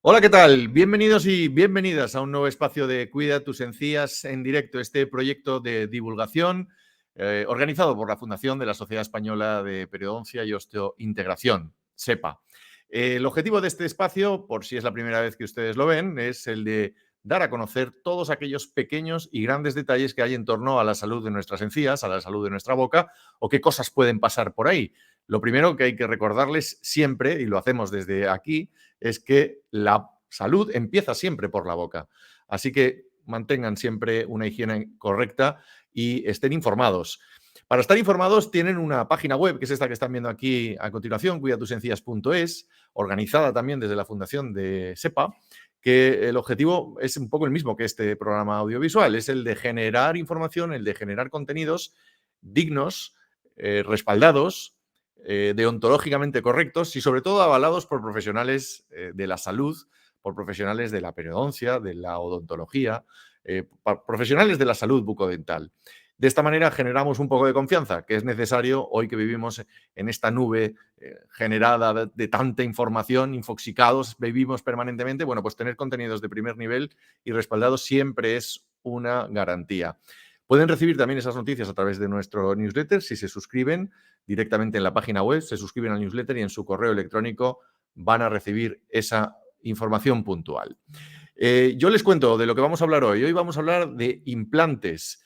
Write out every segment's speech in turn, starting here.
Hola, ¿qué tal? Bienvenidos y bienvenidas a un nuevo espacio de Cuida tus encías en directo, este proyecto de divulgación organizado por la Fundación de la Sociedad Española de Periodoncia y Osteointegración, SEPA. El objetivo de este espacio, por si es la primera vez que ustedes lo ven, es el de dar a conocer todos aquellos pequeños y grandes detalles que hay en torno a la salud de nuestras encías, a la salud de nuestra boca o qué cosas pueden pasar por ahí. Lo primero que hay que recordarles siempre, y lo hacemos desde aquí, es que la salud empieza siempre por la boca. Así que mantengan siempre una higiene correcta y estén informados. Para estar informados tienen una página web, que es esta que están viendo aquí a continuación, cuidatusencías.es, organizada también desde la Fundación de SEPA, que el objetivo es un poco el mismo que este programa audiovisual, es el de generar información, el de generar contenidos dignos, respaldados, deontológicamente correctos y sobre todo avalados por profesionales de la salud, por profesionales de la periodoncia, de la odontología, profesionales de la salud bucodental. De esta manera generamos un poco de confianza, que es necesario hoy que vivimos en esta nube generada de tanta información, infoxicados, vivimos permanentemente. Bueno, pues tener contenidos de primer nivel y respaldados siempre es una garantía. Pueden recibir también esas noticias a través de nuestro newsletter si se suscriben directamente en la página web, se suscriben al newsletter y en su correo electrónico van a recibir esa información puntual. Yo les cuento de lo que vamos a hablar hoy. Hoy vamos a hablar de implantes.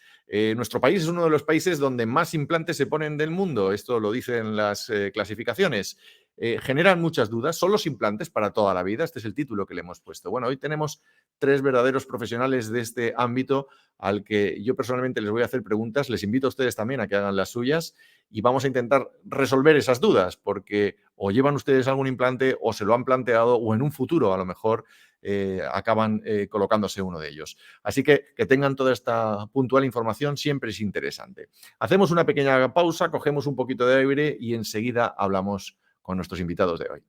Nuestro país es uno de los países donde más implantes se ponen del mundo. Esto lo dicen las clasificaciones. Generan muchas dudas. ¿Son los implantes para toda la vida? Este es el título que le hemos puesto. Bueno, hoy tenemos tres verdaderos profesionales de este ámbito al que yo personalmente les voy a hacer preguntas. Les invito a ustedes también a que hagan las suyas y vamos a intentar resolver esas dudas porque o llevan ustedes algún implante o se lo han planteado o en un futuro a lo mejor acaban colocándose uno de ellos. Así que tengan toda esta puntual información siempre es interesante. Hacemos una pequeña pausa, cogemos un poquito de aire y enseguida hablamos con nuestros invitados de hoy.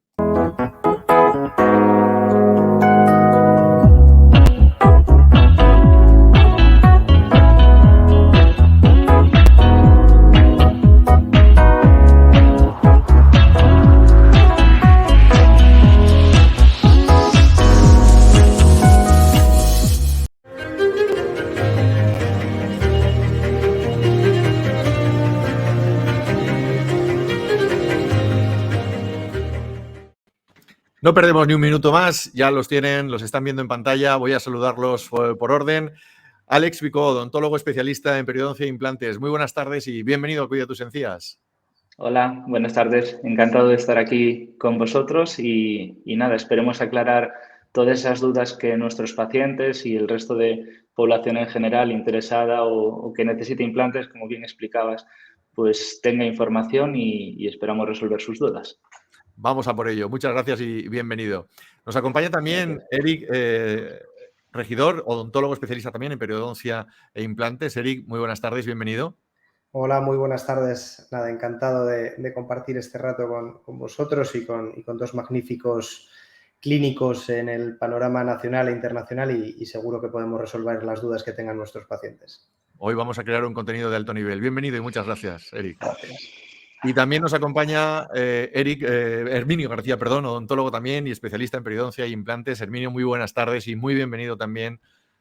No perdemos ni un minuto más, ya los tienen, los están viendo en pantalla, voy a saludarlos por orden. Alex Vicó, odontólogo especialista en periodoncia e implantes. Muy buenas tardes y bienvenido a Cuida tus encías. Hola, buenas tardes. Encantado de estar aquí con vosotros y nada, esperemos aclarar todas esas dudas que nuestros pacientes y el resto de población en general interesada o que necesite implantes, como bien explicabas, pues tenga información y esperamos resolver sus dudas. Vamos a por ello. Muchas gracias y bienvenido. Nos acompaña también Eric Regidor, odontólogo especialista también en periodoncia e implantes. Eric, muy buenas tardes, bienvenido. Hola, muy buenas tardes. Nada, encantado de compartir este rato con vosotros y con dos magníficos clínicos en el panorama nacional e internacional y seguro que podemos resolver las dudas que tengan nuestros pacientes. Hoy vamos a crear un contenido de alto nivel. Bienvenido y muchas gracias, Eric. Gracias. Y también nos acompaña Herminio García, odontólogo también y especialista en periodoncia e implantes. Herminio, muy buenas tardes y muy bienvenido también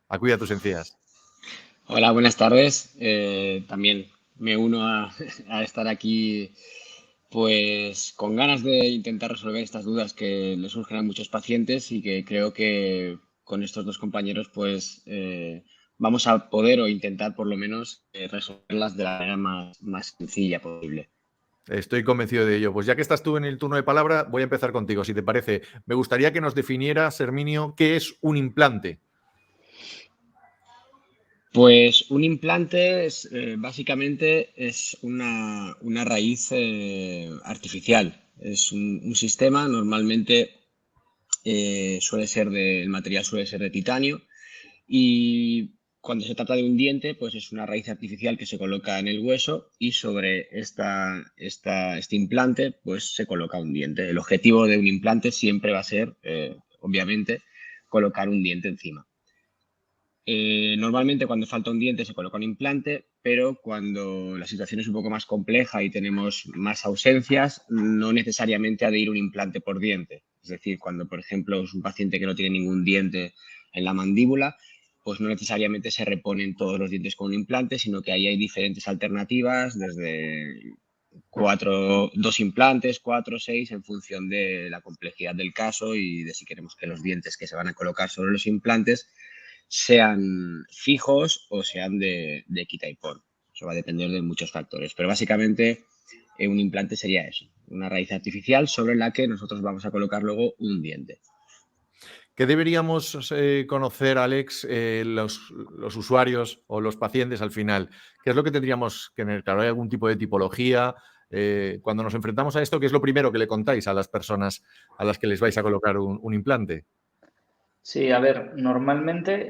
a Cuida tus encías. Hola, buenas tardes. También me uno a estar aquí pues con ganas de intentar resolver estas dudas que le surgen a muchos pacientes y que creo que con estos dos compañeros pues vamos a poder o intentar por lo menos resolverlas de la manera más sencilla posible. Estoy convencido de ello. Pues ya que estás tú en el turno de palabra, voy a empezar contigo, si te parece. Me gustaría que nos definieras, Herminio, ¿qué es un implante? Pues un implante es, básicamente es una raíz artificial. Es un sistema, normalmente el material suele ser de titanio Y cuando se trata de un diente, pues es una raíz artificial que se coloca en el hueso y sobre este implante pues se coloca un diente. El objetivo de un implante siempre va a ser, obviamente, colocar un diente encima. Normalmente cuando falta un diente se coloca un implante, pero cuando la situación es un poco más compleja y tenemos más ausencias, no necesariamente ha de ir un implante por diente. Es decir, cuando por ejemplo es un paciente que no tiene ningún diente en la mandíbula, pues no necesariamente se reponen todos los dientes con un implante, sino que ahí hay diferentes alternativas, desde 2 implantes, 4, 6, en función de la complejidad del caso y de si queremos que los dientes que se van a colocar sobre los implantes sean fijos o sean de quita y pon. Eso va a depender de muchos factores, pero básicamente un implante sería eso, una raíz artificial sobre la que nosotros vamos a colocar luego un diente. ¿Qué deberíamos conocer, Alex, los usuarios o los pacientes al final? ¿Qué es lo que tendríamos que tener? Claro, ¿hay algún tipo de tipología? Cuando nos enfrentamos a esto, ¿qué es lo primero que le contáis a las personas a las que les vais a colocar un implante? Sí, a ver, normalmente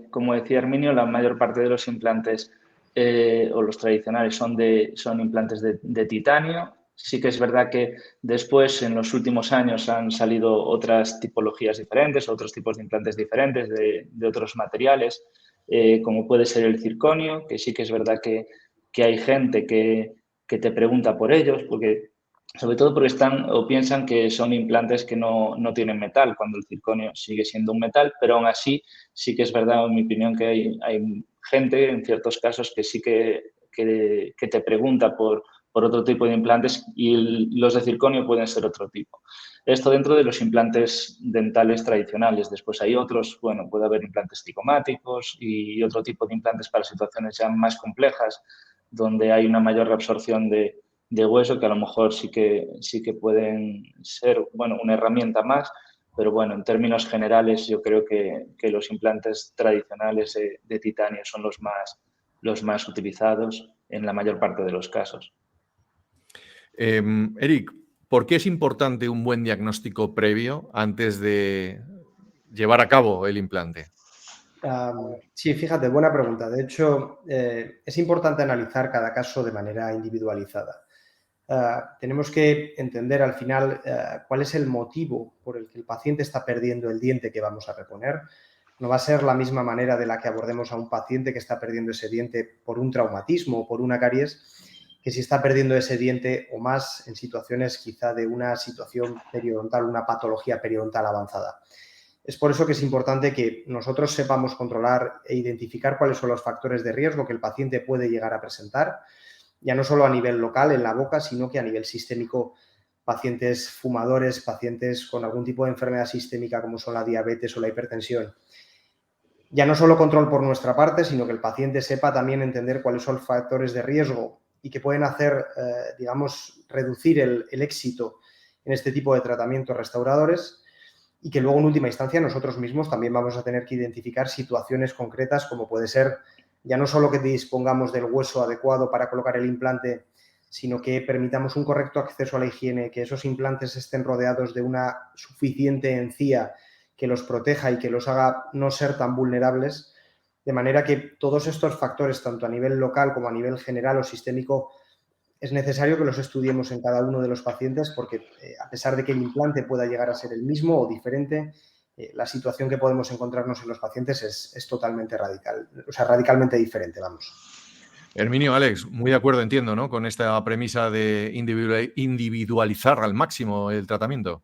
como decía Herminio, la mayor parte de los implantes o los tradicionales son implantes de titanio. Sí que es verdad que después, en los últimos años, han salido otras tipologías diferentes, otros tipos de implantes diferentes de otros materiales, como puede ser el circonio, que sí que es verdad que hay gente que te pregunta por ellos, sobre todo porque están o piensan que son implantes que no tienen metal, cuando el circonio sigue siendo un metal, pero aún así sí que es verdad, en mi opinión, que hay gente en ciertos casos que sí que te pregunta por otro tipo de implantes y los de circonio pueden ser otro tipo. Esto dentro de los implantes dentales tradicionales. Después hay otros, bueno, puede haber implantes tricomáticos y otro tipo de implantes para situaciones ya más complejas, donde hay una mayor reabsorción de hueso, que a lo mejor sí que pueden ser, bueno, una herramienta más, pero bueno, en términos generales yo creo que los implantes tradicionales de titanio son los más utilizados en la mayor parte de los casos. Eric, ¿por qué es importante un buen diagnóstico previo antes de llevar a cabo el implante? Sí, fíjate, buena pregunta. De hecho, es importante analizar cada caso de manera individualizada. Tenemos que entender al final cuál es el motivo por el que el paciente está perdiendo el diente que vamos a reponer. No va a ser la misma manera de la que abordemos a un paciente que está perdiendo ese diente por un traumatismo o por una caries, que si está perdiendo ese diente o más en situaciones quizá de una situación periodontal, una patología periodontal avanzada. Es por eso que es importante que nosotros sepamos controlar e identificar cuáles son los factores de riesgo que el paciente puede llegar a presentar, ya no solo a nivel local en la boca, sino que a nivel sistémico, pacientes fumadores, pacientes con algún tipo de enfermedad sistémica como son la diabetes o la hipertensión. Ya no solo control por nuestra parte, sino que el paciente sepa también entender cuáles son los factores de riesgo y que pueden hacer, digamos, reducir el éxito en este tipo de tratamientos restauradores, y que luego en última instancia nosotros mismos también vamos a tener que identificar situaciones concretas como puede ser ya no solo que dispongamos del hueso adecuado para colocar el implante, sino que permitamos un correcto acceso a la higiene, que esos implantes estén rodeados de una suficiente encía que los proteja y que los haga no ser tan vulnerables, de manera que todos estos factores, tanto a nivel local como a nivel general o sistémico, es necesario que los estudiemos en cada uno de los pacientes porque a pesar de que el implante pueda llegar a ser el mismo o diferente, la situación que podemos encontrarnos en los pacientes es totalmente radical, o sea, radicalmente diferente, vamos. Herminio, Alex, muy de acuerdo, entiendo, ¿no? Con esta premisa de individualizar al máximo el tratamiento.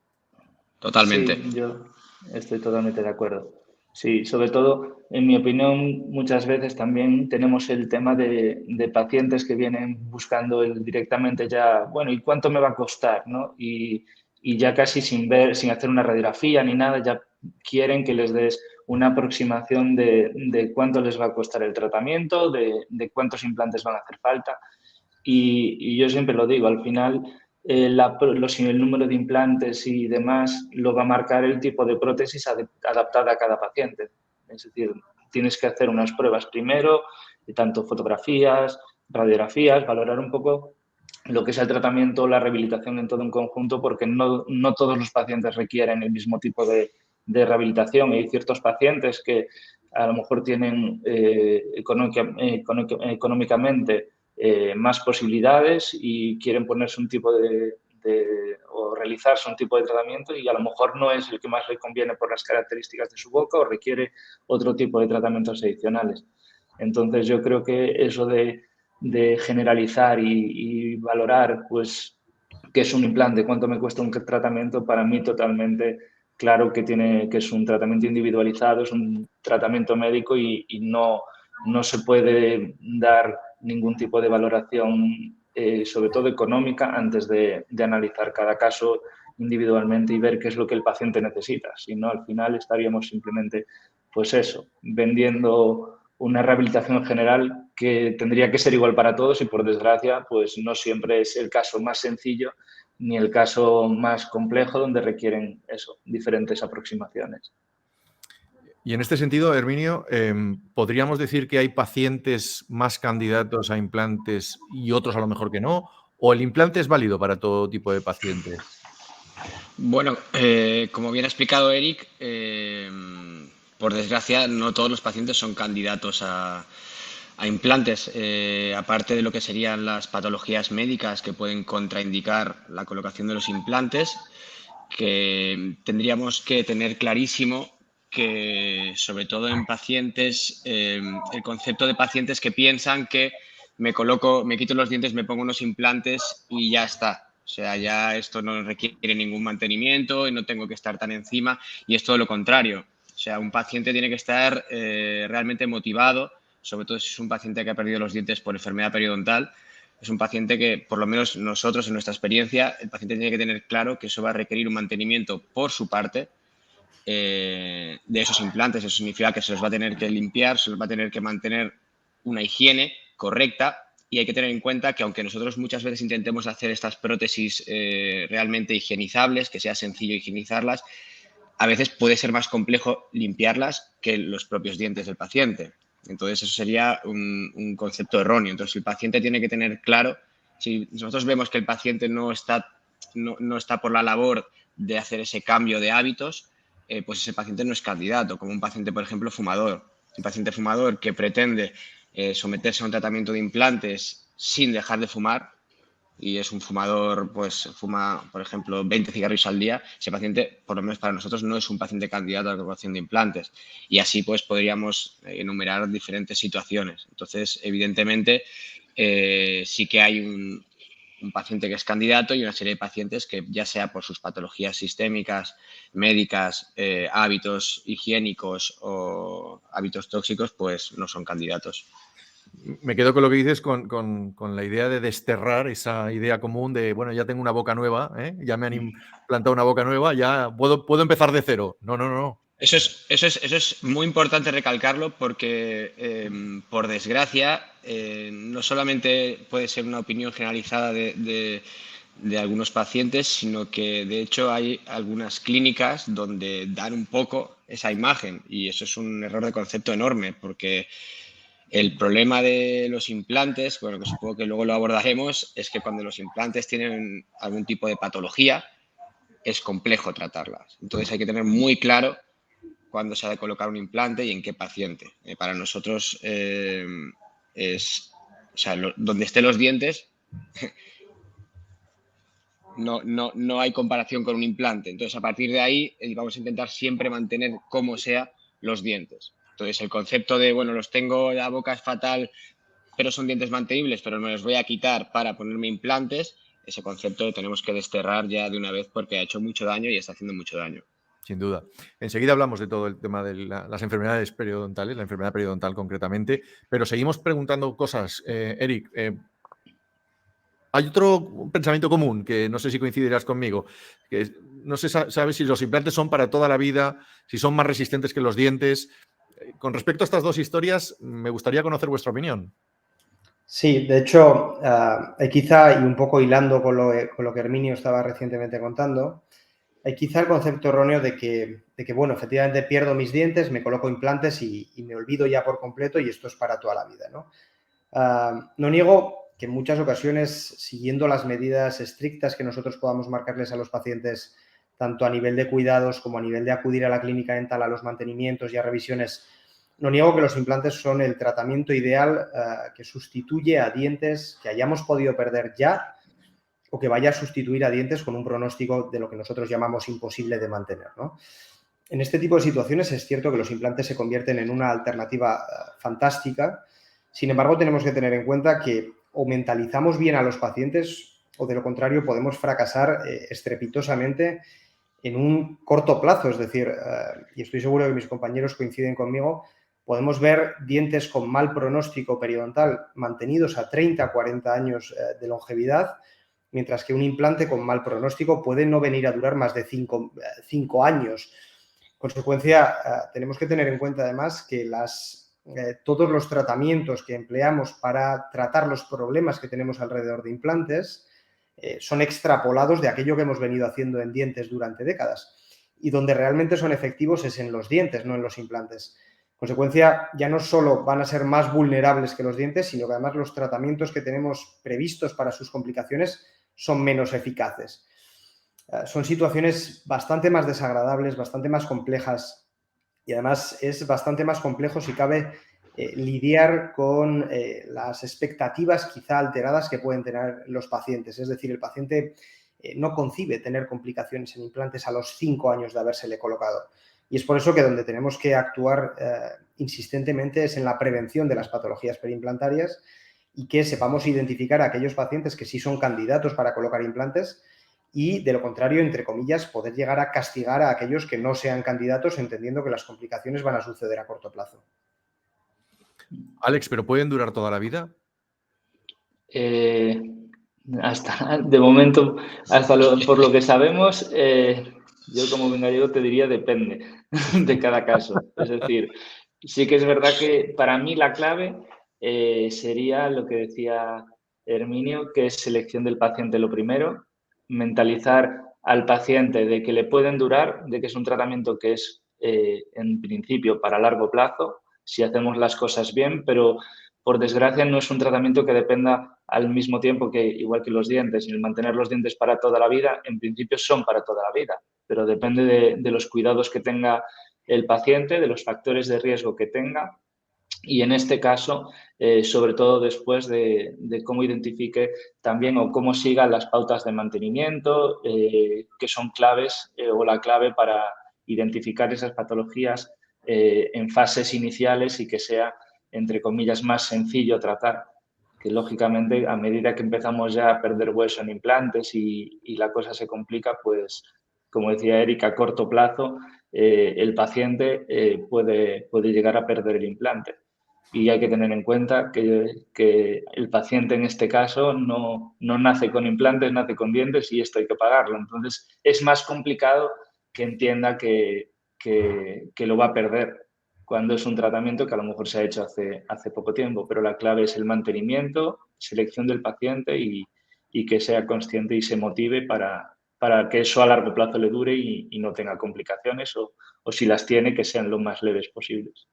Totalmente. Sí, yo estoy totalmente de acuerdo. Sí, sobre todo, en mi opinión, muchas veces también tenemos el tema de pacientes que vienen buscando directamente ya, bueno, ¿y cuánto me va a costar? ¿No? Y ya casi sin hacer una radiografía ni nada, ya quieren que les des una aproximación de cuánto les va a costar el tratamiento, de cuántos implantes van a hacer falta. Y yo siempre lo digo, al final el número de implantes y demás lo va a marcar el tipo de prótesis adaptada a cada paciente. Es decir, tienes que hacer unas pruebas primero, tanto fotografías, radiografías, valorar un poco lo que es el tratamiento, la rehabilitación en todo un conjunto, porque no todos los pacientes requieren el mismo tipo de rehabilitación. Y hay ciertos pacientes que a lo mejor tienen económicamente más posibilidades y quieren ponerse un tipo o realizarse un tipo de tratamiento y a lo mejor no es el que más le conviene por las características de su boca o requiere otro tipo de tratamientos adicionales. Entonces yo creo que eso de generalizar y valorar pues qué es un implante, cuánto me cuesta un tratamiento, para mí totalmente claro que es un tratamiento individualizado, es un tratamiento médico y no se puede dar ningún tipo de valoración, sobre todo económica, antes de analizar cada caso individualmente y ver qué es lo que el paciente necesita. Si no, al final estaríamos simplemente, pues eso, vendiendo una rehabilitación general que tendría que ser igual para todos y, por desgracia, pues no siempre es el caso más sencillo ni el caso más complejo donde requieren eso, diferentes aproximaciones. Y en este sentido, Herminio, ¿podríamos decir que hay pacientes más candidatos a implantes y otros a lo mejor que no? ¿O el implante es válido para todo tipo de paciente? Bueno, como bien ha explicado Eric, por desgracia no todos los pacientes son candidatos a implantes. Aparte de lo que serían las patologías médicas que pueden contraindicar la colocación de los implantes, que tendríamos que tener clarísimo que, sobre todo en pacientes, el concepto de pacientes que piensan que me quito los dientes, me pongo unos implantes y ya está. O sea, ya esto no requiere ningún mantenimiento y no tengo que estar tan encima, y es todo lo contrario. O sea, un paciente tiene que estar realmente motivado, sobre todo si es un paciente que ha perdido los dientes por enfermedad periodontal. Es un paciente que, por lo menos nosotros, en nuestra experiencia, el paciente tiene que tener claro que eso va a requerir un mantenimiento por su parte de esos implantes. Eso significa que se los va a tener que limpiar, se los va a tener que mantener una higiene correcta, y hay que tener en cuenta que aunque nosotros muchas veces intentemos hacer estas prótesis realmente higienizables, que sea sencillo higienizarlas, a veces puede ser más complejo limpiarlas que los propios dientes del paciente. Entonces, eso sería un concepto erróneo. Entonces, el paciente tiene que tener claro, si nosotros vemos que el paciente no está por la labor de hacer ese cambio de hábitos, pues ese paciente no es candidato, como un paciente, por ejemplo, fumador. Un paciente fumador que pretende someterse a un tratamiento de implantes sin dejar de fumar, y es un fumador, pues fuma, por ejemplo, 20 cigarrillos al día, ese paciente, por lo menos para nosotros, no es un paciente candidato a la colocación de implantes. Y así pues podríamos enumerar diferentes situaciones. Entonces, evidentemente, sí que hay un paciente que es candidato y una serie de pacientes que, ya sea por sus patologías sistémicas, médicas, hábitos higiénicos o hábitos tóxicos, pues no son candidatos. Me quedo con lo que dices, con la idea de desterrar esa idea común de, bueno, ya tengo una boca nueva, ya me han implantado una boca nueva, ya puedo empezar de cero. No, no, no. Eso es muy importante recalcarlo porque, por desgracia, no solamente puede ser una opinión generalizada de algunos pacientes, sino que de hecho hay algunas clínicas donde dan un poco esa imagen, y eso es un error de concepto enorme, porque el problema de los implantes, bueno, que supongo que luego lo abordaremos, es que cuando los implantes tienen algún tipo de patología, es complejo tratarlas. Entonces hay que tener muy claro cuándo se ha de colocar un implante y en qué paciente. Para nosotros o sea, donde estén los dientes, no hay comparación con un implante. Entonces, a partir de ahí, vamos a intentar siempre mantener como sea los dientes. Entonces, el concepto de, bueno, los tengo, la boca es fatal, pero son dientes mantenibles, pero me los voy a quitar para ponerme implantes, ese concepto lo tenemos que desterrar ya de una vez, porque ha hecho mucho daño y está haciendo mucho daño. Sin duda. Enseguida hablamos de todo el tema de las enfermedades periodontales, la enfermedad periodontal concretamente, pero seguimos preguntando cosas. Eric, hay otro pensamiento común que no sé si coincidirás conmigo, que no se sabe si los implantes son para toda la vida, si son más resistentes que los dientes. Con respecto a estas dos historias, me gustaría conocer vuestra opinión. Sí, de hecho, quizá, y un poco hilando con lo que Herminio estaba recientemente contando, hay quizá el concepto erróneo de que, bueno, efectivamente pierdo mis dientes, me coloco implantes y me olvido ya por completo y esto es para toda la vida, ¿no? No niego que en muchas ocasiones, siguiendo las medidas estrictas que nosotros podamos marcarles a los pacientes, tanto a nivel de cuidados como a nivel de acudir a la clínica dental a los mantenimientos y a revisiones, No niego que los implantes son el tratamiento ideal que sustituye a dientes que hayamos podido perder ya o que vaya a sustituir a dientes con un pronóstico de lo que nosotros llamamos imposible de mantener, ¿no? En este tipo de situaciones es cierto que los implantes se convierten en una alternativa fantástica. Sin embargo, tenemos que tener en cuenta que o mentalizamos bien a los pacientes o, de lo contrario, podemos fracasar estrepitosamente en un corto plazo. Es decir, y estoy seguro que mis compañeros coinciden conmigo, podemos ver dientes con mal pronóstico periodontal mantenidos a 30, 40 años de longevidad, mientras que un implante con mal pronóstico puede no venir a durar más de 5 años. En consecuencia, tenemos que tener en cuenta además que todos los tratamientos que empleamos para tratar los problemas que tenemos alrededor de implantes son extrapolados de aquello que hemos venido haciendo en dientes durante décadas. Y donde realmente son efectivos es en los dientes, no en los implantes. En consecuencia, ya no solo van a ser más vulnerables que los dientes, sino que además los tratamientos que tenemos previstos para sus complicaciones son menos eficaces. Son situaciones bastante más desagradables, bastante más complejas, y además es bastante más complejo, si cabe, lidiar con las expectativas quizá alteradas que pueden tener los pacientes. Es decir, el paciente no concibe tener complicaciones en implantes a los 5 años de habérsele colocado. Y es por eso que donde tenemos que actuar insistentemente es en la prevención de las patologías periimplantarias y que sepamos identificar a aquellos pacientes que sí son candidatos para colocar implantes y, de lo contrario, entre comillas, poder llegar a castigar a aquellos que no sean candidatos, entendiendo que las complicaciones van a suceder a corto plazo. Alex, ¿pero pueden durar toda la vida? De momento, por lo que sabemos, yo como gallego te diría depende de cada caso. Es decir, sí que es verdad que para mí la clave sería lo que decía Herminio, que es selección del paciente lo primero, mentalizar al paciente de que le pueden durar, de que es un tratamiento que es en principio para largo plazo, si hacemos las cosas bien, pero por desgracia no es un tratamiento que dependa al mismo tiempo que, igual que los dientes, el mantener los dientes para toda la vida, en principio son para toda la vida, pero depende de los cuidados que tenga el paciente, de los factores de riesgo que tenga y en este caso, sobre todo después de cómo identifique también o cómo siga las pautas de mantenimiento, que son claves o la clave para identificar esas patologías en fases iniciales y que sea, entre comillas, más sencillo tratar. Que lógicamente a medida que empezamos ya a perder hueso en implantes y la cosa se complica, pues como decía Erika, a corto plazo el paciente puede llegar a perder el implante. Y hay que tener en cuenta que el paciente en este caso no nace con implantes, nace con dientes y esto hay que pagarlo. Entonces es más complicado que entienda que lo va a perder cuando es un tratamiento que a lo mejor se ha hecho hace poco tiempo, pero la clave es el mantenimiento, selección del paciente y que sea consciente y se motive para que eso a largo plazo le dure y no tenga complicaciones o si las tiene, que sean lo más leves posibles.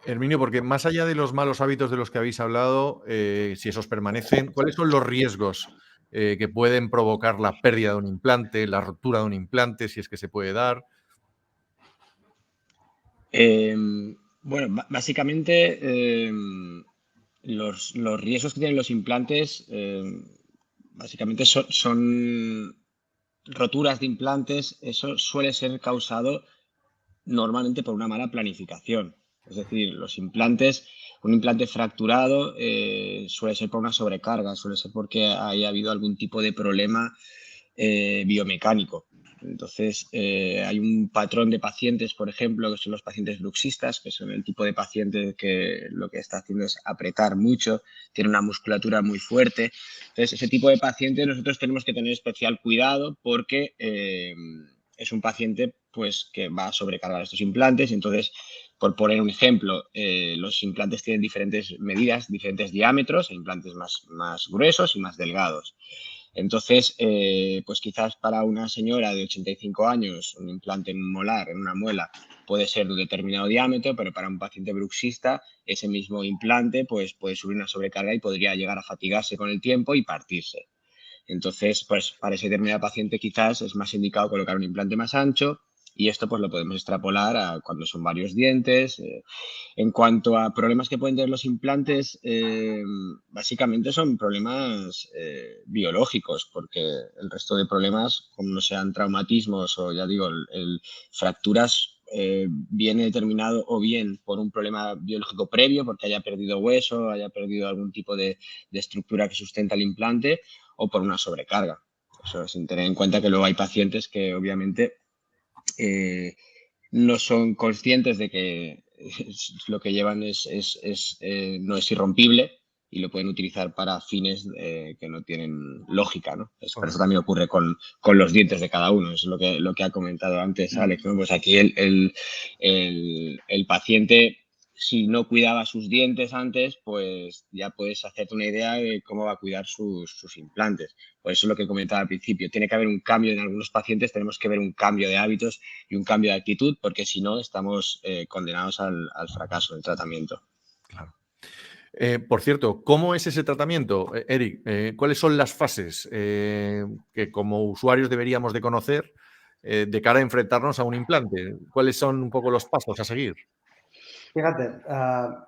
Herminio, porque más allá de los malos hábitos de los que habéis hablado, si esos permanecen, ¿cuáles son los riesgos que pueden provocar la pérdida de un implante, la rotura de un implante, si es que se puede dar? Bueno, básicamente los riesgos que tienen los implantes básicamente son roturas de implantes. Eso suele ser causado normalmente por una mala planificación. Es decir, un implante fracturado suele ser por una sobrecarga, suele ser porque haya habido algún tipo de problema biomecánico. Entonces, hay un patrón de pacientes, por ejemplo, que son los pacientes bruxistas, que son el tipo de paciente que lo que está haciendo es apretar mucho, tiene una musculatura muy fuerte. Entonces, ese tipo de paciente nosotros tenemos que tener especial cuidado porque es un paciente pues, que va a sobrecargar estos implantes. Entonces, por poner un ejemplo, los implantes tienen diferentes medidas, diferentes diámetros, hay implantes más gruesos y más delgados. Entonces, pues quizás para una señora de 85 años, un implante en un molar, en una muela, puede ser de un determinado diámetro, pero para un paciente bruxista, ese mismo implante pues, puede subir una sobrecarga y podría llegar a fatigarse con el tiempo y partirse. Entonces, pues para ese determinado paciente quizás es más indicado colocar un implante más ancho Y esto pues lo podemos extrapolar a cuando son varios dientes. En cuanto a problemas que pueden tener los implantes, básicamente son problemas biológicos, porque el resto de problemas, como no sean traumatismos o, ya digo, fracturas, viene determinado o bien por un problema biológico previo, porque haya perdido hueso, haya perdido algún tipo de estructura que sustenta el implante, o por una sobrecarga. Eso sin tener en cuenta que luego hay pacientes que obviamente no son conscientes de que lo que llevan no es irrompible y lo pueden utilizar para fines que no tienen lógica, ¿no? Pero eso también ocurre con los dientes de cada uno, es lo que ha comentado antes Alex, ¿no? Pues aquí el paciente, si no cuidaba sus dientes antes, pues ya puedes hacerte una idea de cómo va a cuidar sus implantes. Por eso es lo que comentaba al principio. Tiene que haber un cambio en algunos pacientes, tenemos que ver un cambio de hábitos y un cambio de actitud, porque si no, estamos condenados al fracaso del tratamiento. Claro. Por cierto, ¿cómo es ese tratamiento, Eric? ¿Cuáles son las fases que como usuarios deberíamos de conocer de cara a enfrentarnos a un implante? ¿Cuáles son un poco los pasos a seguir? Fíjate,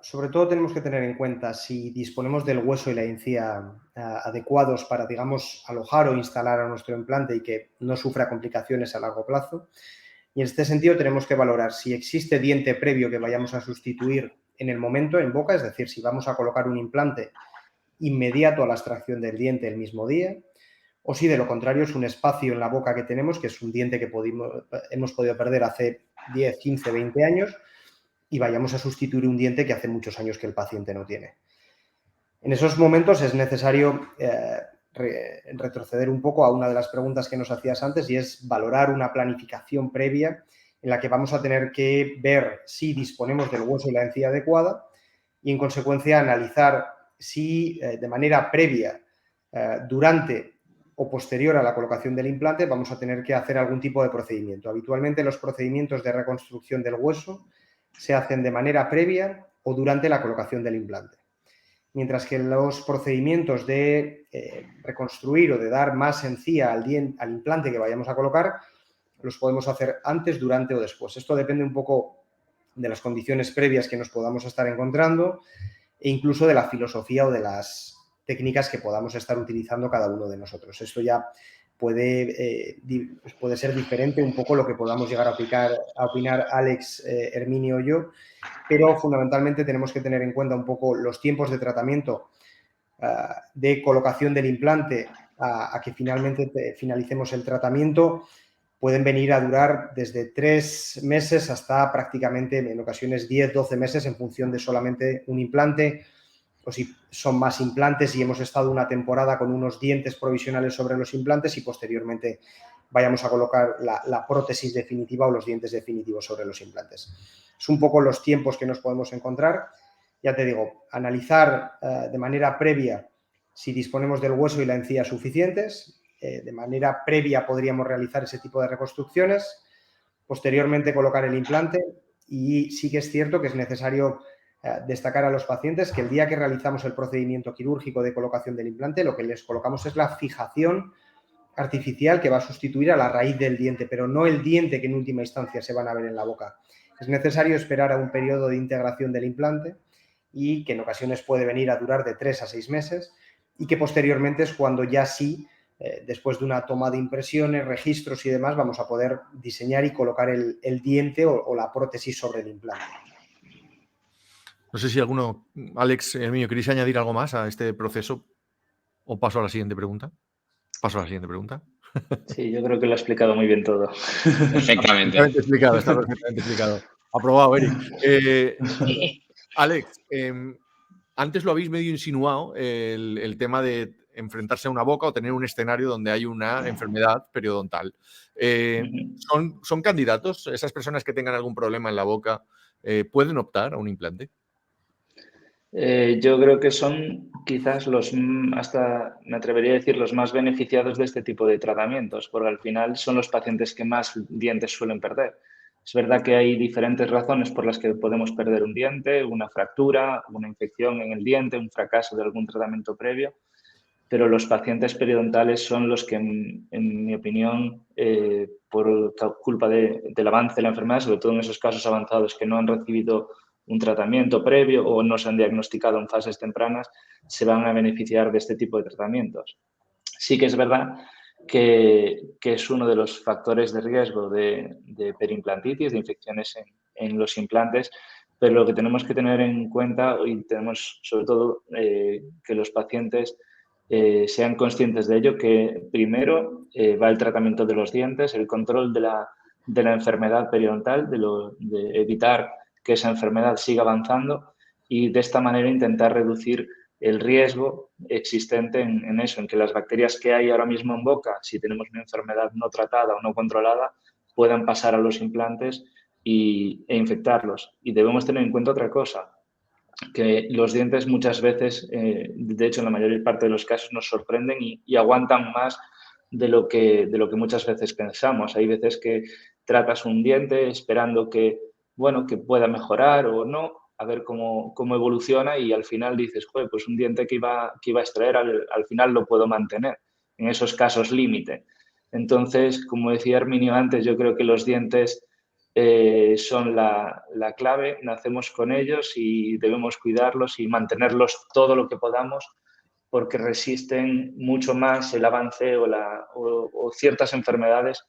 sobre todo tenemos que tener en cuenta si disponemos del hueso y la encía adecuados para, digamos, alojar o instalar a nuestro implante y que no sufra complicaciones a largo plazo. Y en este sentido tenemos que valorar si existe diente previo que vayamos a sustituir en el momento en boca, es decir, si vamos a colocar un implante inmediato a la extracción del diente el mismo día, o si de lo contrario es un espacio en la boca que tenemos, que es un diente que hemos podido perder hace 10, 15, 20 años, y vayamos a sustituir un diente que hace muchos años que el paciente no tiene. En esos momentos es necesario retroceder un poco a una de las preguntas que nos hacías antes, y es valorar una planificación previa en la que vamos a tener que ver si disponemos del hueso y la encía adecuada y, en consecuencia, analizar si de manera previa, durante o posterior a la colocación del implante, vamos a tener que hacer algún tipo de procedimiento. Habitualmente los procedimientos de reconstrucción del hueso se hacen de manera previa o durante la colocación del implante. Mientras que los procedimientos de reconstruir o de dar más encía al implante que vayamos a colocar los podemos hacer antes, durante o después. Esto depende un poco de las condiciones previas que nos podamos estar encontrando e incluso de la filosofía o de las técnicas que podamos estar utilizando cada uno de nosotros. Esto ya puede ser diferente un poco lo que podamos llegar a opinar Alex, Herminio o yo, pero fundamentalmente tenemos que tener en cuenta un poco los tiempos de tratamiento de colocación del implante a que finalmente finalicemos el tratamiento. Pueden venir a durar desde 3 meses hasta prácticamente, en ocasiones, 10, 12 meses en función de solamente un implante, o si son más implantes y hemos estado una temporada con unos dientes provisionales sobre los implantes y posteriormente vayamos a colocar la prótesis definitiva o los dientes definitivos sobre los implantes. Es un poco los tiempos que nos podemos encontrar. Ya te digo, analizar de manera previa si disponemos del hueso y la encía suficientes. De manera previa podríamos realizar ese tipo de reconstrucciones. Posteriormente colocar el implante, y sí que es cierto que es necesario destacar a los pacientes que el día que realizamos el procedimiento quirúrgico de colocación del implante, lo que les colocamos es la fijación artificial que va a sustituir a la raíz del diente, pero no el diente que en última instancia se van a ver en la boca. Es necesario esperar a un periodo de integración del implante, y que en ocasiones puede venir a durar de 3 a 6 meses, y que posteriormente es cuando ya sí, después de una toma de impresiones, registros y demás, vamos a poder diseñar y colocar el diente o la prótesis sobre el implante. No sé si alguno, Alex, Herminio, ¿queréis añadir algo más a este proceso? ¿O paso a la siguiente pregunta? Paso a la siguiente pregunta. Sí, yo creo que lo ha explicado muy bien todo. Perfectamente. Está perfectamente explicado. Aprobado, Eric. Alex, antes lo habéis medio insinuado, el tema de enfrentarse a una boca o tener un escenario donde hay una enfermedad periodontal. ¿Son candidatos? ¿Esas personas que tengan algún problema en la boca pueden optar a un implante? Yo creo que son quizás hasta me atrevería a decir, los más beneficiados de este tipo de tratamientos, porque al final son los pacientes que más dientes suelen perder. Es verdad que hay diferentes razones por las que podemos perder un diente, una fractura, una infección en el diente, un fracaso de algún tratamiento previo, pero los pacientes periodontales son los que, en mi opinión, por culpa del avance de la enfermedad, sobre todo en esos casos avanzados que no han recibido un tratamiento previo o no se han diagnosticado en fases tempranas, se van a beneficiar de este tipo de tratamientos. Sí que es verdad que es uno de los factores de riesgo de periimplantitis, de infecciones en los implantes, pero lo que tenemos que tener en cuenta, y tenemos sobre todo que los pacientes sean conscientes de ello, que primero va el tratamiento de los dientes, el control de la enfermedad periodontal, de evitar que esa enfermedad siga avanzando y de esta manera intentar reducir el riesgo existente en eso, en que las bacterias que hay ahora mismo en boca, si tenemos una enfermedad no tratada o no controlada, puedan pasar a los implantes e infectarlos. Y debemos tener en cuenta otra cosa, que los dientes muchas veces, de hecho en la mayor parte de los casos, nos sorprenden y aguantan más de lo que muchas veces pensamos. Hay veces que tratas un diente esperando que pueda mejorar o no, a ver cómo evoluciona y al final dices, joder, pues un diente que iba a extraer al final lo puedo mantener en esos casos límite. Entonces, como decía Herminio antes, yo creo que los dientes son la clave, nacemos con ellos y debemos cuidarlos y mantenerlos todo lo que podamos porque resisten mucho más el avance o ciertas enfermedades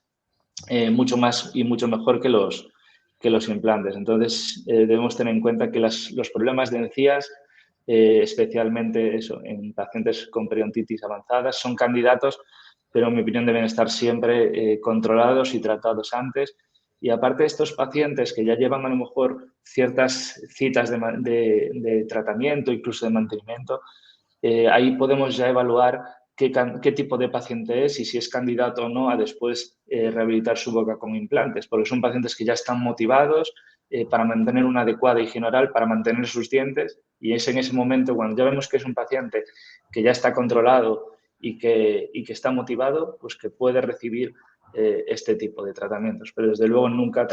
mucho más y mucho mejor que los implantes. Entonces, debemos tener en cuenta que los problemas de encías, especialmente eso, en pacientes con periodontitis avanzadas, son candidatos, pero en mi opinión deben estar siempre controlados y tratados antes. Y aparte de estos pacientes que ya llevan a lo mejor ciertas citas de tratamiento, incluso de mantenimiento, ahí podemos ya evaluar qué tipo de paciente es y si es candidato o no a después rehabilitar su boca con implantes, porque son pacientes que ya están motivados para mantener una adecuada higiene oral, para mantener sus dientes, y es en ese momento cuando ya vemos que es un paciente que ya está controlado y que está motivado, pues que puede recibir este tipo de tratamientos. Pero desde luego nunca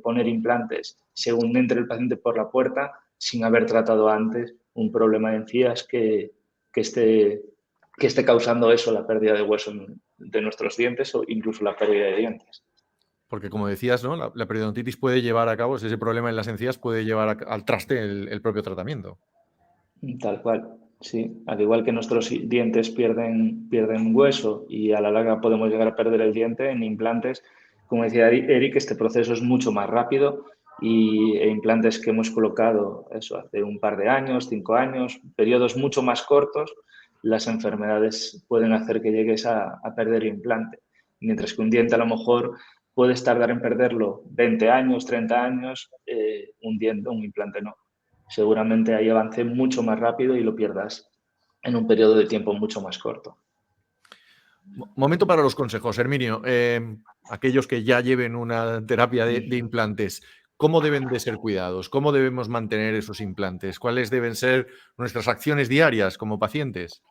poner implantes según entre el paciente por la puerta sin haber tratado antes un problema de encías que esté causando eso, la pérdida de hueso de nuestros dientes o incluso la pérdida de dientes. Porque, como decías, ¿no? La periodontitis puede llevar a cabo, ese problema en las encías puede llevar al traste el propio tratamiento. Tal cual, sí. Al igual que nuestros dientes pierden hueso y a la larga podemos llegar a perder el diente, en implantes, como decía Eric, este proceso es mucho más rápido y implantes que hemos colocado eso hace un par de años, 5 años, periodos mucho más cortos, las enfermedades pueden hacer que llegues a perder el implante. Mientras que un diente a lo mejor puedes tardar en perderlo 20 años, 30 años, un implante no. Seguramente ahí avance mucho más rápido y lo pierdas en un periodo de tiempo mucho más corto. Momento para los consejos, Herminio. Aquellos que ya lleven una terapia de implantes, ¿cómo deben de ser cuidados? ¿Cómo debemos mantener esos implantes? ¿Cuáles deben ser nuestras acciones diarias como pacientes?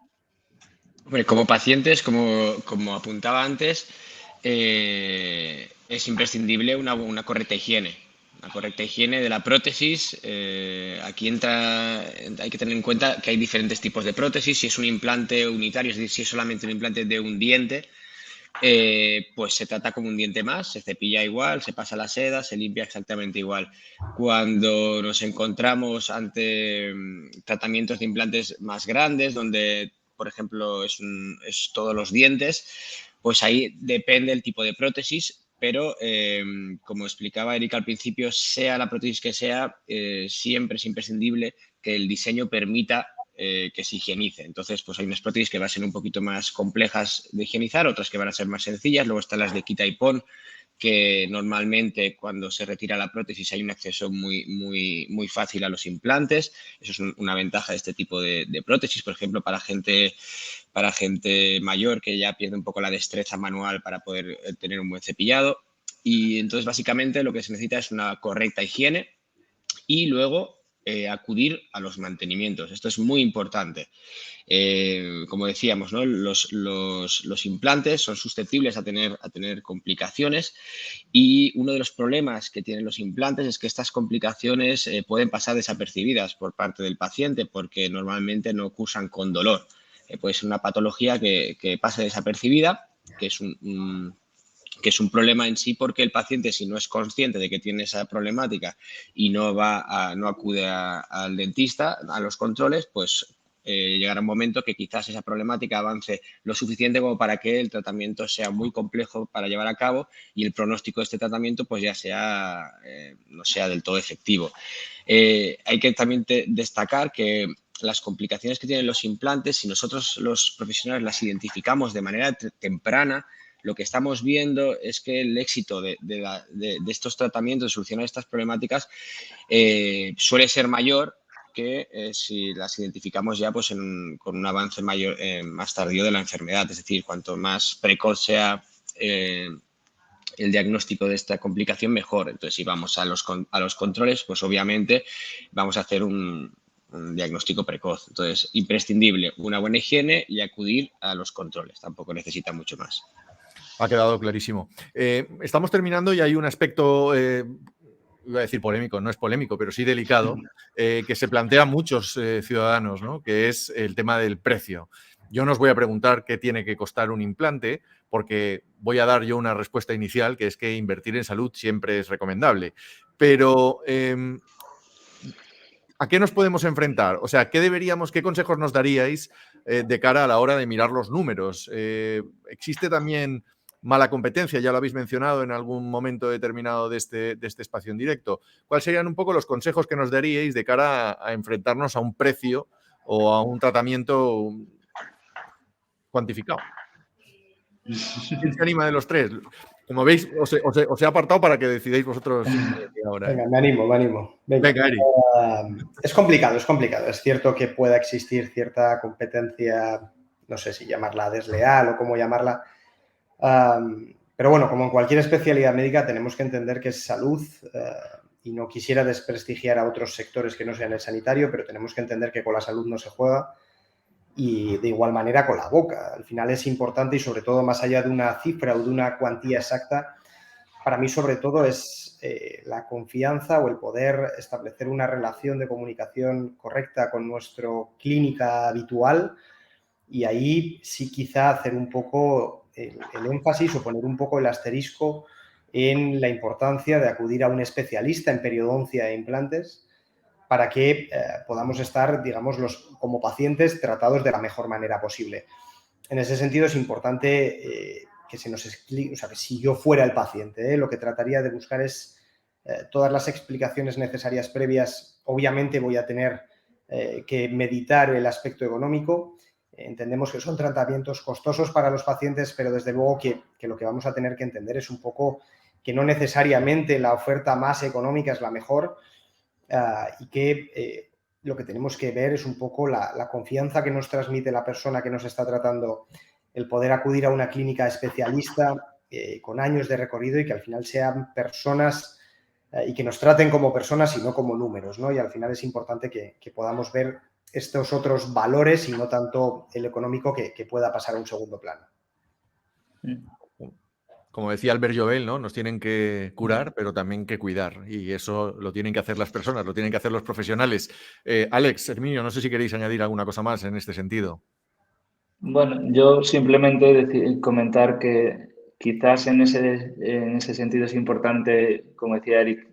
Bueno, como pacientes, como apuntaba antes, es imprescindible una correcta higiene. Una correcta higiene de la prótesis. Aquí hay que tener en cuenta que hay diferentes tipos de prótesis. Si es un implante unitario, es decir, si es solamente un implante de un diente, pues se trata como un diente más, se cepilla igual, se pasa la seda, se limpia exactamente igual. Cuando nos encontramos ante tratamientos de implantes más grandes, donde, por ejemplo, es todos los dientes, pues ahí depende el tipo de prótesis, pero como explicaba Erika al principio, sea la prótesis que sea, siempre es imprescindible que el diseño permita que se higienice. Entonces, pues hay unas prótesis que van a ser un poquito más complejas de higienizar, otras que van a ser más sencillas. Luego están las de quita y pon, que normalmente cuando se retira la prótesis hay un acceso muy fácil a los implantes. Eso es una ventaja de este tipo de prótesis, por ejemplo, para gente mayor que ya pierde un poco la destreza manual para poder tener un buen cepillado. Y entonces, básicamente, lo que se necesita es una correcta higiene y luego acudir a los mantenimientos. Esto es muy importante. Como decíamos, ¿no? Los implantes son susceptibles a tener complicaciones y uno de los problemas que tienen los implantes es que estas complicaciones pueden pasar desapercibidas por parte del paciente porque normalmente no cursan con dolor. puede ser una patología que pase desapercibida, que es un problema en sí, porque el paciente, si no es consciente de que tiene esa problemática y no acude al dentista, a los controles, pues llegará un momento que quizás esa problemática avance lo suficiente como para que el tratamiento sea muy complejo para llevar a cabo y el pronóstico de este tratamiento pues ya no sea del todo efectivo. Hay que también destacar que las complicaciones que tienen los implantes, si nosotros los profesionales las identificamos de manera temprana, lo que estamos viendo es que el éxito de estos tratamientos, de solucionar estas problemáticas, suele ser mayor que si las identificamos ya pues con un avance mayor, más tardío de la enfermedad. Es decir, cuanto más precoz sea el diagnóstico de esta complicación, mejor. Entonces, si vamos a los controles, pues obviamente vamos a hacer un diagnóstico precoz. Entonces, imprescindible una buena higiene y acudir a los controles. Tampoco necesita mucho más. Ha quedado clarísimo. Estamos terminando y hay un aspecto, iba a decir polémico, no es polémico, pero sí delicado, que se plantea a muchos ciudadanos, ¿no? Que es el tema del precio. Yo no os voy a preguntar qué tiene que costar un implante, porque voy a dar yo una respuesta inicial, que es que invertir en salud siempre es recomendable. Pero, ¿a qué nos podemos enfrentar? O sea, ¿qué consejos nos daríais de cara a la hora de mirar los números? ¿Existe también mala competencia? Ya lo habéis mencionado en algún momento determinado de este espacio en directo. ¿Cuáles serían un poco los consejos que nos daríais de cara a enfrentarnos a un precio o a un tratamiento cuantificado? ¿Quién se anima de los tres? Como veis, os he apartado para que decidáis vosotros ahora. Venga, me animo. Venga, Eri. Es complicado. Es cierto que pueda existir cierta competencia, no sé si llamarla desleal o cómo llamarla, pero bueno, como en cualquier especialidad médica tenemos que entender que es salud y no quisiera desprestigiar a otros sectores que no sean el sanitario, pero tenemos que entender que con la salud no se juega y de igual manera con la boca. Al final es importante y sobre todo más allá de una cifra o de una cuantía exacta, para mí sobre todo es la confianza o el poder establecer una relación de comunicación correcta con nuestra clínica habitual y ahí sí quizá hacer un poco el énfasis o poner un poco el asterisco en la importancia de acudir a un especialista en periodoncia e implantes para que podamos estar, digamos, como pacientes tratados de la mejor manera posible. En ese sentido es importante que se nos explique, o sea, que si yo fuera el paciente, lo que trataría de buscar es todas las explicaciones necesarias previas. Obviamente voy a tener que meditar el aspecto económico. Entendemos que son tratamientos costosos para los pacientes, pero desde luego que lo que vamos a tener que entender es un poco que no necesariamente la oferta más económica es la mejor y que lo que tenemos que ver es un poco la confianza que nos transmite la persona que nos está tratando, el poder acudir a una clínica especialista con años de recorrido y que al final sean personas y que nos traten como personas y no como números, ¿no? Y al final es importante que podamos ver estos otros valores y no tanto el económico que pueda pasar a un segundo plano. Como decía Albert Jovel, ¿no? Nos tienen que curar, pero también que cuidar. Y eso lo tienen que hacer las personas, lo tienen que hacer los profesionales. Alex, Herminio, no sé si queréis añadir alguna cosa más en este sentido. Bueno, yo simplemente comentar que quizás en ese sentido es importante, como decía Eric,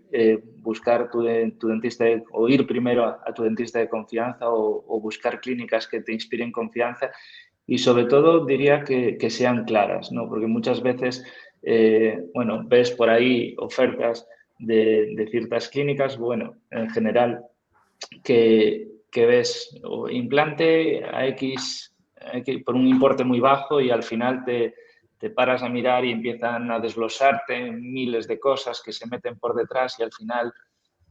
buscar tu dentista o ir primero a tu dentista de confianza o buscar clínicas que te inspiren confianza y sobre todo diría que sean claras, ¿no? Porque muchas veces, bueno, ves por ahí ofertas de ciertas clínicas, bueno, en general, que ves o implante a X por un importe muy bajo y al final te paras a mirar y empiezan a desglosarte miles de cosas que se meten por detrás y al final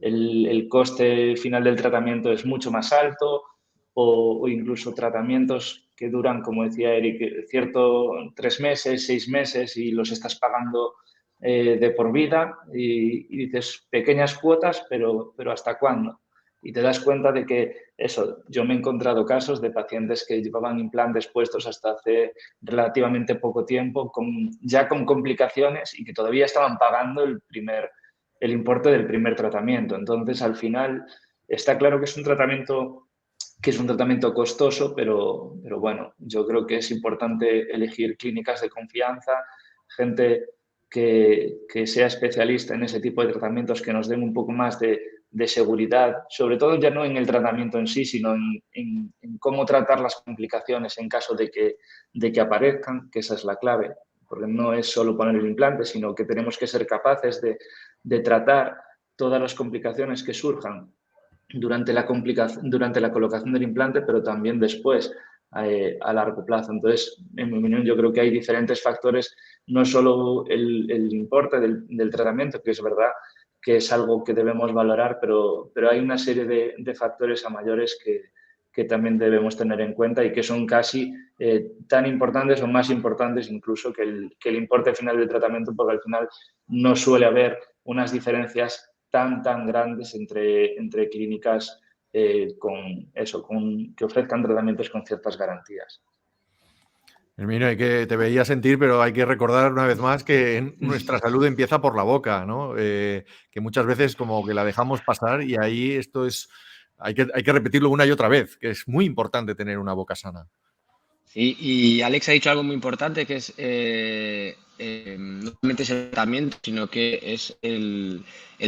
el coste final del tratamiento es mucho más alto o incluso tratamientos que duran, como decía Eric, 3 meses, 6 meses y los estás pagando de por vida y dices pequeñas cuotas, pero ¿hasta cuándo? Y te das cuenta de que eso, yo me he encontrado casos de pacientes que llevaban implantes puestos hasta hace relativamente poco tiempo, ya con complicaciones y que todavía estaban pagando el importe del primer tratamiento. Entonces, al final, está claro que es un tratamiento que es un tratamiento costoso, pero bueno, yo creo que es importante elegir clínicas de confianza, gente que sea especialista en ese tipo de tratamientos, que nos den un poco más de seguridad, sobre todo ya no en el tratamiento en sí, sino en cómo tratar las complicaciones en caso de que aparezcan, que esa es la clave, porque no es solo poner el implante, sino que tenemos que ser capaces de tratar todas las complicaciones que surjan durante la colocación del implante, pero también después, a largo plazo. Entonces, en mi opinión, yo creo que hay diferentes factores, no solo el importe del tratamiento, que es verdad que es algo que debemos valorar, pero hay una serie de factores a mayores que también debemos tener en cuenta y que son casi tan importantes o más importantes incluso que el importe final del tratamiento, porque al final no suele haber unas diferencias tan grandes entre clínicas que ofrezcan tratamientos con ciertas garantías. Herminio, te veía sentir, pero hay que recordar una vez más que nuestra salud empieza por la boca, ¿no? Que muchas veces como que la dejamos pasar y ahí hay que repetirlo una y otra vez, que es muy importante tener una boca sana. Sí, y Alex ha dicho algo muy importante, que es no solamente es el tratamiento, sino que es el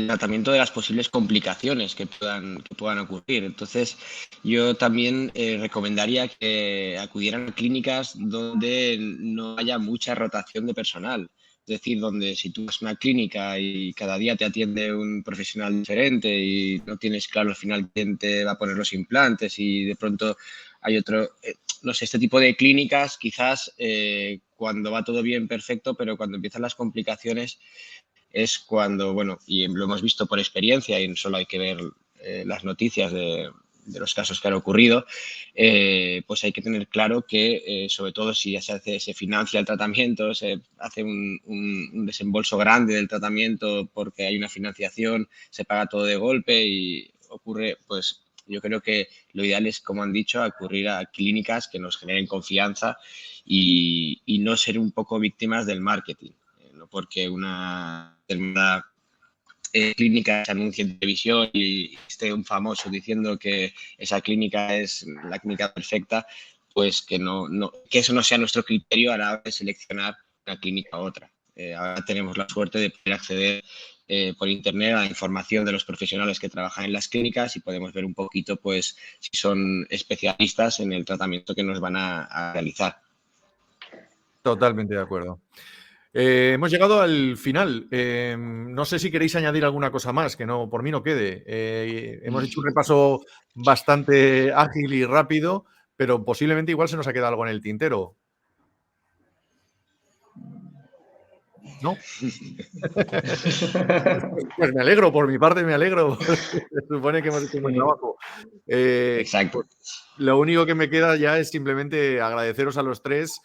tratamiento de las posibles complicaciones que puedan ocurrir. Entonces, yo también recomendaría que acudieran a clínicas donde no haya mucha rotación de personal. Es decir, donde si tú vas a una clínica y cada día te atiende un profesional diferente y no tienes claro al final quién te va a poner los implantes y de pronto hay otro, no sé, este tipo de clínicas quizás cuando va todo bien, perfecto, pero cuando empiezan las complicaciones es cuando, bueno, y lo hemos visto por experiencia y solo hay que ver las noticias de los casos que han ocurrido, pues hay que tener claro que, sobre todo si ya se financia el tratamiento, se hace un desembolso grande del tratamiento porque hay una financiación, se paga todo de golpe y ocurre, pues yo creo que lo ideal es, como han dicho, acudir a clínicas que nos generen confianza y no ser un poco víctimas del marketing. No porque una determinada clínica se anuncie en televisión y esté un famoso diciendo que esa clínica es la clínica perfecta, pues que eso no sea nuestro criterio a la hora de seleccionar una clínica u otra. Ahora tenemos la suerte de poder acceder por internet a la información de los profesionales que trabajan en las clínicas y podemos ver un poquito pues si son especialistas en el tratamiento que nos van a realizar. Totalmente de acuerdo. Hemos llegado al final. No sé si queréis añadir alguna cosa más, que no, por mí no quede. Hemos hecho un repaso bastante ágil y rápido, pero posiblemente igual se nos ha quedado algo en el tintero. ¿No? Pues me alegro, por mi parte me alegro. Se supone que hemos hecho un buen trabajo. Exacto. Pues, lo único que me queda ya es simplemente agradeceros a los tres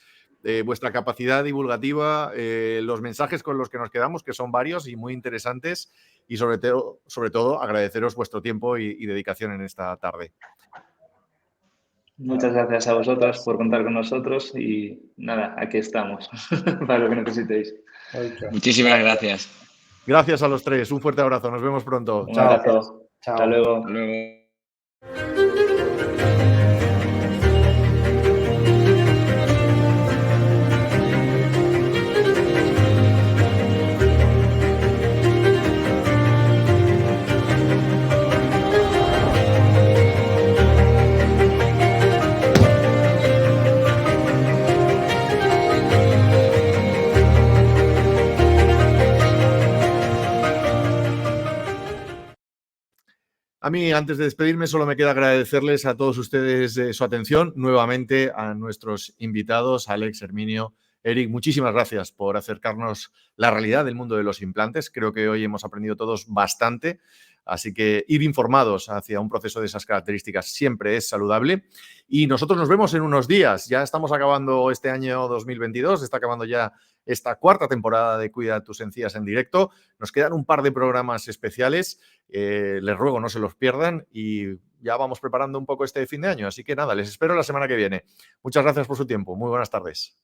vuestra capacidad divulgativa, los mensajes con los que nos quedamos, que son varios y muy interesantes, y sobre todo agradeceros vuestro tiempo y dedicación en esta tarde. Muchas gracias a vosotras por contar con nosotros y nada, aquí estamos para lo que necesitéis. Muchísimas gracias. Gracias a los tres. Un fuerte abrazo. Nos vemos pronto. Un Chao. abrazo. Chao. Hasta luego. Hasta luego. A mí, antes de despedirme, solo me queda agradecerles a todos ustedes su atención, nuevamente a nuestros invitados, Alex, Herminio, Eric, muchísimas gracias por acercarnos la realidad del mundo de los implantes. Creo que hoy hemos aprendido todos bastante, así que ir informados hacia un proceso de esas características siempre es saludable. Y nosotros nos vemos en unos días. Ya estamos acabando este año 2022, está acabando ya esta cuarta temporada de Cuida tus encías en directo. Nos quedan un par de programas especiales. Les ruego no se los pierdan y ya vamos preparando un poco este fin de año. Así que nada, les espero la semana que viene. Muchas gracias por su tiempo. Muy buenas tardes.